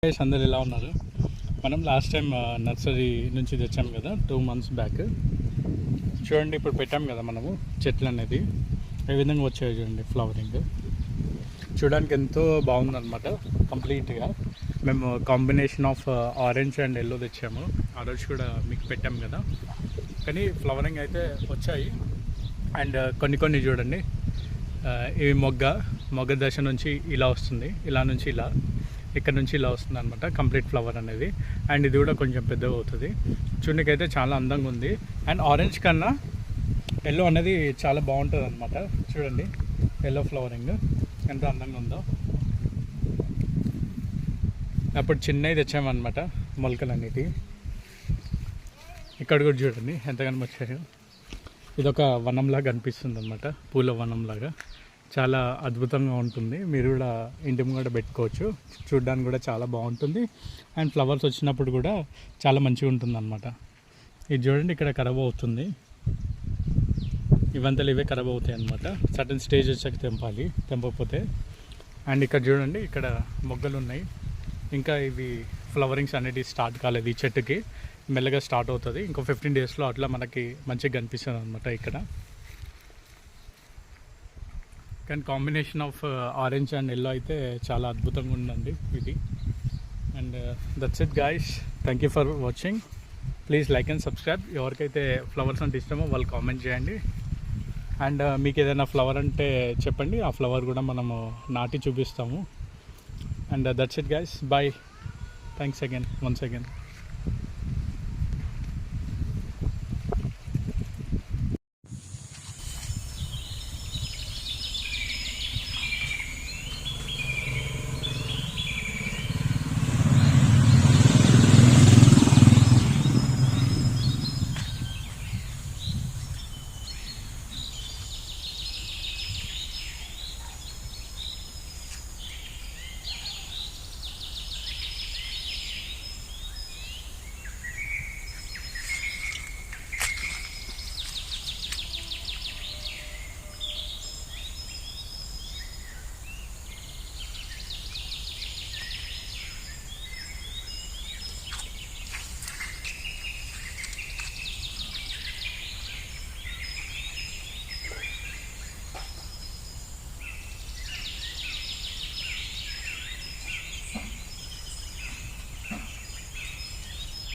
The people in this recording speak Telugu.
గైస్ అందరు ఎలా ఉన్నారు? మనం లాస్ట్ టైం నర్సరీ నుంచి తెచ్చాం కదా 2 months బ్యాక్. చూడండి ఇప్పుడు పెట్టాం కదా మనము చెట్లు అనేది ఏ విధంగా వచ్చాయో చూడండి. ఫ్లవరింగ్ చూడడానికి ఎంతో బాగుందన్నమాట. కంప్లీట్గా మేము combination of orange and yellow తెచ్చాము. ఆ రోజు కూడా మీకు పెట్టాం కదా. కానీ ఫ్లవరింగ్ అయితే వచ్చాయి. అండ్ కొన్ని చూడండి, ఇవి మొగ్గ దశ నుంచి ఇలా వస్తుంది, ఇలా నుంచి ఇలా, ఇక్కడ నుంచి ఇలా వస్తుంది అనమాట కంప్లీట్ ఫ్లవర్ అనేది. అండ్ ఇది కూడా కొంచెం పెద్దగా అవుతుంది. చూడనికైతే చాలా అందంగా ఉంది. అండ్ ఆరెంజ్ కన్నా ఎల్లో అనేది చాలా బాగుంటుంది అనమాట. చూడండి ఎల్లో ఫ్లవరింగ్ ఎంత అందంగా ఉందో. అప్పుడు చిన్నవి తెచ్చామన్నమాట మొలకలు అన్నిటి. ఇక్కడ కూడా చూడండి ఎంత కనిపించాయో. ఇదొక వనంలాగా అనిపిస్తుంది అనమాట, పూల వనంలాగా. చాలా అద్భుతంగా ఉంటుంది. మీరు కూడా ఇంటి ముంగట పెట్టుకోవచ్చు. చూడడానికి కూడా చాలా బాగుంటుంది. అండ్ ఫ్లవర్స్ వచ్చినప్పుడు కూడా చాలా మంచిగా ఉంటుంది అనమాట. ఇది చూడండి ఇక్కడ ఖరాబ్ అవుతుంది. ఇవంతలు ఇవే ఖరాబ్ అవుతాయి అనమాట. సర్టన్ స్టేజ్ వచ్చాక తెంపకపోతే. అండ్ ఇక్కడ చూడండి ఇక్కడ మొగ్గలు ఉన్నాయి. ఇంకా ఇవి ఫ్లవరింగ్స్ అనేది స్టార్ట్ కాలేదు. ఈ చెట్టుకి మెల్లగా స్టార్ట్ అవుతుంది. ఇంకో 15 daysలో అట్లా మనకి మంచిగా కనిపిస్తుంది అనమాట ఇక్కడ. కానీ combination of orange and yellow అయితే చాలా అద్భుతంగా ఉందండి ఇది. And that's it guys. Thank you for watching. Please like and subscribe. ఎవరికైతే ఫ్లవర్స్ అంటే ఇష్టమో వాళ్ళు కామెంట్ చేయండి. అండ్ మీకు ఏదైనా ఫ్లవర్ అంటే చెప్పండి, ఆ ఫ్లవర్ కూడా మనము నాటి చూపిస్తాము. And that's it guys. Bye. Thanks again, once again.